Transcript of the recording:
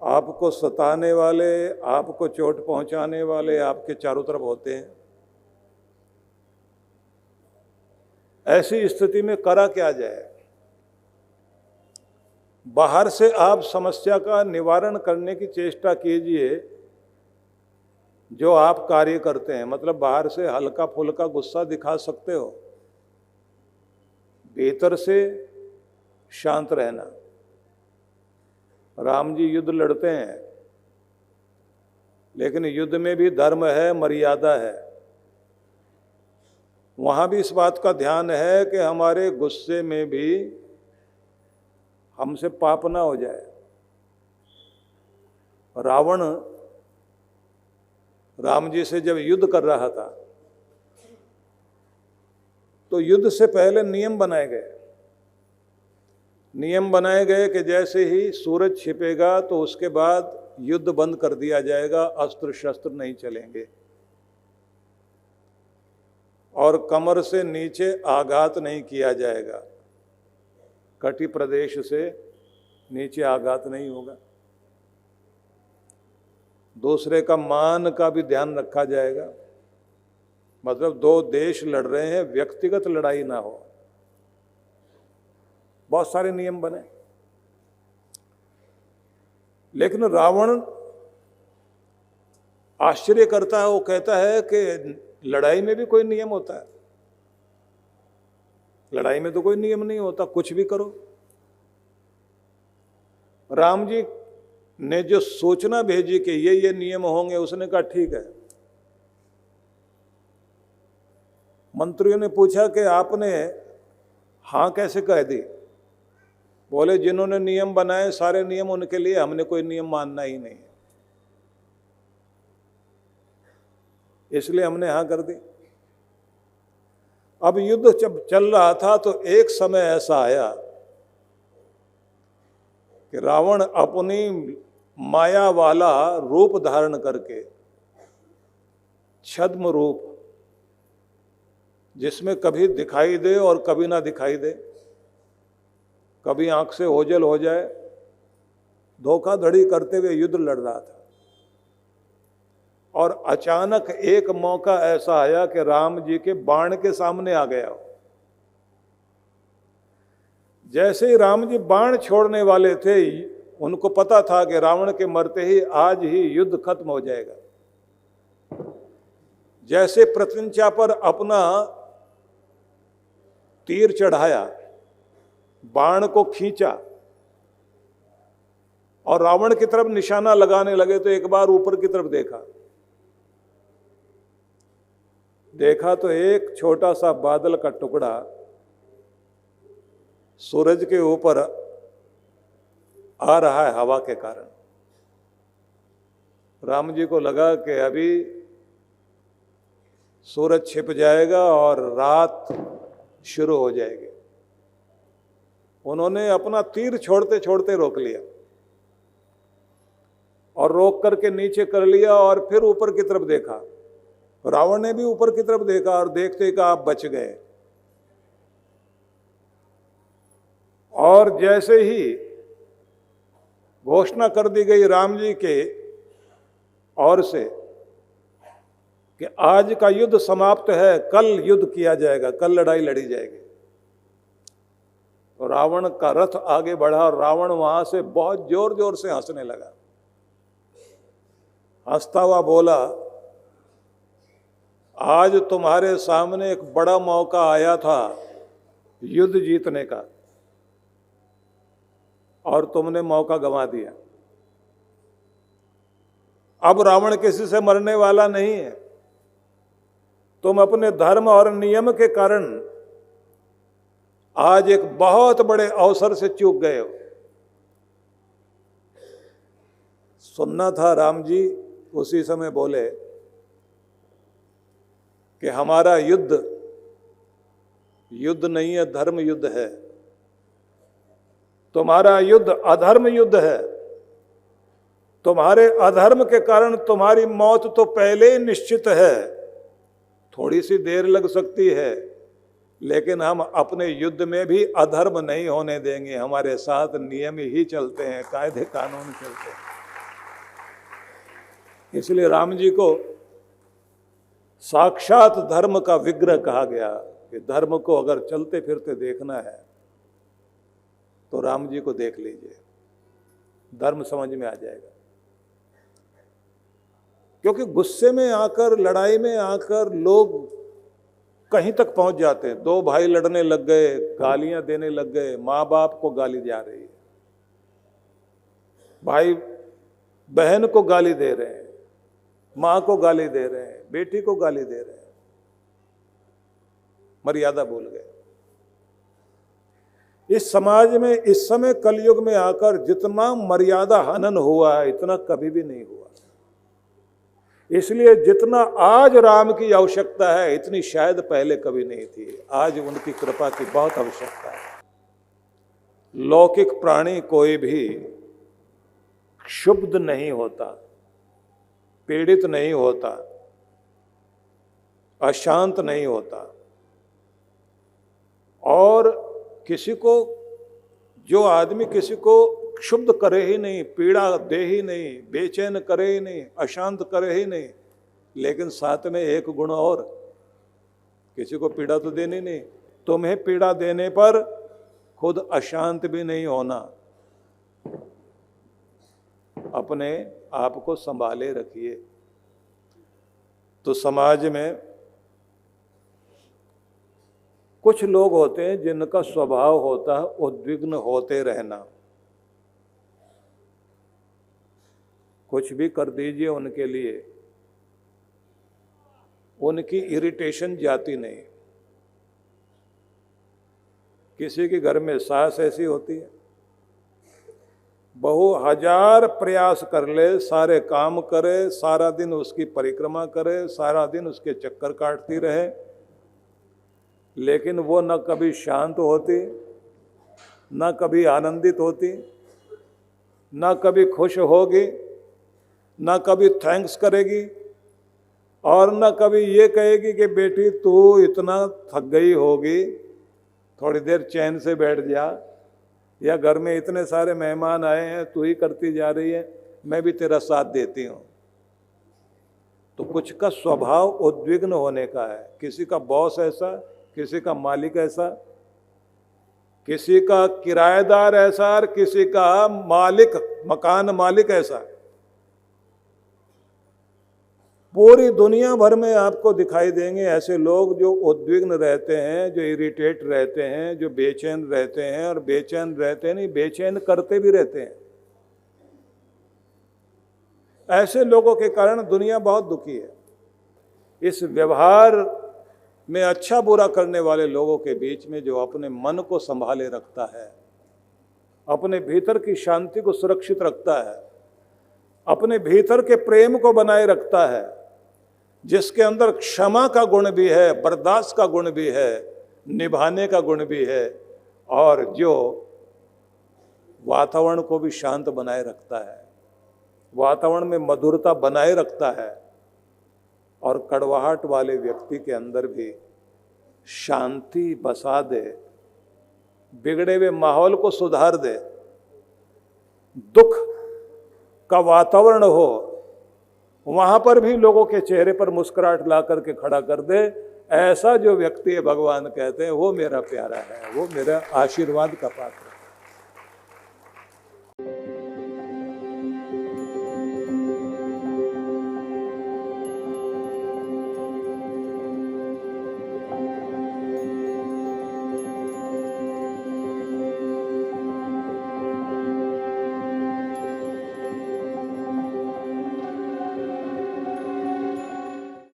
आपको सताने वाले, आपको चोट पहुंचाने वाले आपके चारों तरफ होते हैं। ऐसी स्थिति में करा क्या जाए? बाहर से आप समस्या का निवारण करने की चेष्टा कीजिए जो आप कार्य करते हैं। मतलब बाहर से हल्का फुल्का गुस्सा दिखा सकते हो, भीतर से शांत रहना। राम जी युद्ध लड़ते हैं, लेकिन युद्ध में भी धर्म है, मर्यादा है। वहां भी इस बात का ध्यान है कि हमारे गुस्से में भी हमसे पाप ना हो जाए। रावण राम जी से जब युद्ध कर रहा था तो युद्ध से पहले नियम बनाए गए। नियम बनाए गए कि जैसे ही सूरज छिपेगा तो उसके बाद युद्ध बंद कर दिया जाएगा, अस्त्र शस्त्र नहीं चलेंगे और कमर से नीचे आघात नहीं किया जाएगा, कटी प्रदेश से नीचे आघात नहीं होगा। दूसरे का मान का भी ध्यान रखा जाएगा। मतलब दो देश लड़ रहे हैं, व्यक्तिगत लड़ाई ना हो। बहुत सारे नियम बने, लेकिन रावण आश्चर्य करता है। वो कहता है कि लड़ाई में भी कोई नियम होता है? लड़ाई में तो कोई नियम नहीं होता, कुछ भी करो। राम जी ने जो सूचना भेजी कि ये नियम होंगे, उसने कहा ठीक है। मंत्रियों ने पूछा कि आपने हां कैसे कह दी? बोले जिन्होंने नियम बनाए सारे नियम उनके लिए, हमने कोई नियम मानना ही नहीं है, इसलिए हमने हां कर दी। अब युद्ध जब चल रहा था तो एक समय ऐसा आया कि रावण अपनी माया वाला रूप धारण करके, छद्म रूप जिसमें कभी दिखाई दे और कभी ना दिखाई दे, कभी आंख से ओझल हो जाए, धोखाधड़ी करते हुए युद्ध लड़ रहा था। और अचानक एक मौका ऐसा आया कि राम जी के बाण के सामने आ गया। जैसे ही राम जी बाण छोड़ने वाले थे, उनको पता था कि रावण के मरते ही आज ही युद्ध खत्म हो जाएगा। जैसे प्रत्यंचा पर अपना तीर चढ़ाया, बाण को खींचा और रावण की तरफ निशाना लगाने लगे तो एक बार ऊपर की तरफ देखा तो एक छोटा सा बादल का टुकड़ा सूरज के ऊपर आ रहा है हवा के कारण। राम जी को लगा कि अभी सूरज छिप जाएगा और रात शुरू हो जाएगी। उन्होंने अपना तीर छोड़ते छोड़ते रोक लिया और रोक करके नीचे कर लिया और फिर ऊपर की तरफ देखा। रावण ने भी ऊपर की तरफ देखा और देखते ही आप बच गए। और जैसे ही घोषणा कर दी गई राम जी के ओर से कि आज का युद्ध समाप्त है, कल युद्ध किया जाएगा, कल लड़ाई लड़ी जाएगी, तो रावण का रथ आगे बढ़ा और रावण वहां से बहुत जोर जोर से हंसने लगा। हंसता हुआ बोला, आज तुम्हारे सामने एक बड़ा मौका आया था युद्ध जीतने का और तुमने मौका गंवा दिया। अब रावण किसी से मरने वाला नहीं है। तुम अपने धर्म और नियम के कारण आज एक बहुत बड़े अवसर से चूक गए हो। सुनना था राम जी उसी समय बोले कि हमारा युद्ध युद्ध नहीं है, धर्म युद्ध है। तुम्हारा युद्ध अधर्म युद्ध है। तुम्हारे अधर्म के कारण तुम्हारी मौत तो पहले ही निश्चित है। थोड़ी सी देर लग सकती है, लेकिन हम अपने युद्ध में भी अधर्म नहीं होने देंगे। हमारे साथ नियम ही चलते हैं, कायदे कानून चलते हैं। इसलिए राम जी को साक्षात धर्म का विग्रह कहा गया कि धर्म को अगर चलते फिरते देखना है तो राम जी को देख लीजिए, धर्म समझ में आ जाएगा। क्योंकि गुस्से में आकर, लड़ाई में आकर लोग कहीं तक पहुंच जाते हैं। दो भाई लड़ने लग गए, गालियां देने लग गए, माँ बाप को गाली जा रही है, भाई बहन को गाली दे रहे हैं, माँ को गाली दे रहे हैं, बेटी को गाली दे रहे हैं, मर्यादा भूल गए। इस समाज में इस समय कलयुग में आकर जितना मर्यादा हनन हुआ है इतना कभी भी नहीं हुआ। इसलिए जितना आज राम की आवश्यकता है इतनी शायद पहले कभी नहीं थी। आज उनकी कृपा की बहुत आवश्यकता है। लौकिक प्राणी कोई भी क्षुब्ध नहीं होता, पीड़ित नहीं होता, अशांत नहीं होता, और किसी को, जो आदमी किसी को क्षुब्ध करे ही नहीं, पीड़ा दे ही नहीं, बेचैन करे ही नहीं, अशांत करे ही नहीं, लेकिन साथ में एक गुण और, किसी को पीड़ा तो देनी नहीं, तुम्हें पीड़ा देने पर खुद अशांत भी नहीं होना, अपने आप को संभाले रखिए। तो समाज में कुछ लोग होते हैं जिनका स्वभाव होता है उद्विग्न होते रहना। कुछ भी कर दीजिए उनके लिए, उनकी इरिटेशन जाती नहीं। किसी के घर में सास ऐसी होती है, बहु हजार प्रयास कर ले, सारे काम करे, सारा दिन उसकी परिक्रमा करे, सारा दिन उसके चक्कर काटती रहे, लेकिन वो न कभी शांत होती, न कभी आनंदित होती, न कभी खुश होगी, न कभी थैंक्स करेगी, और न कभी ये कहेगी कि बेटी तू इतना थक गई होगी, थोड़ी देर चैन से बैठ जा, या घर में इतने सारे मेहमान आए हैं, तू ही करती जा रही है, मैं भी तेरा साथ देती हूँ। तो कुछ का स्वभाव उद्विग्न होने का है। किसी का बॉस ऐसा, किसी का मालिक ऐसा, किसी का किराएदार ऐसा, और किसी का मालिक, मकान मालिक ऐसा। पूरी दुनिया भर में आपको दिखाई देंगे ऐसे लोग जो उद्विग्न रहते हैं, जो इरिटेट रहते हैं, जो बेचैन रहते हैं, और बेचैन रहते नहीं, बेचैन करते भी रहते हैं। ऐसे लोगों के कारण दुनिया बहुत दुखी है। इस व्यवहार में अच्छा बुरा करने वाले लोगों के बीच में जो अपने मन को संभाले रखता है, अपने भीतर की शांति को सुरक्षित रखता है, अपने भीतर के प्रेम को बनाए रखता है, जिसके अंदर क्षमा का गुण भी है, बर्दाश्त का गुण भी है, निभाने का गुण भी है, और जो वातावरण को भी शांत बनाए रखता है, वातावरण में मधुरता बनाए रखता है, और कड़वाहट वाले व्यक्ति के अंदर भी शांति बसा दे, बिगड़े हुए माहौल को सुधार दे, दुख का वातावरण हो, वहां पर भी लोगों के चेहरे पर मुस्कुराहट ला करके खड़ा कर दे, ऐसा जो व्यक्ति है भगवान कहते हैं वो मेरा प्यारा है, वो मेरा आशीर्वाद का पात्र है।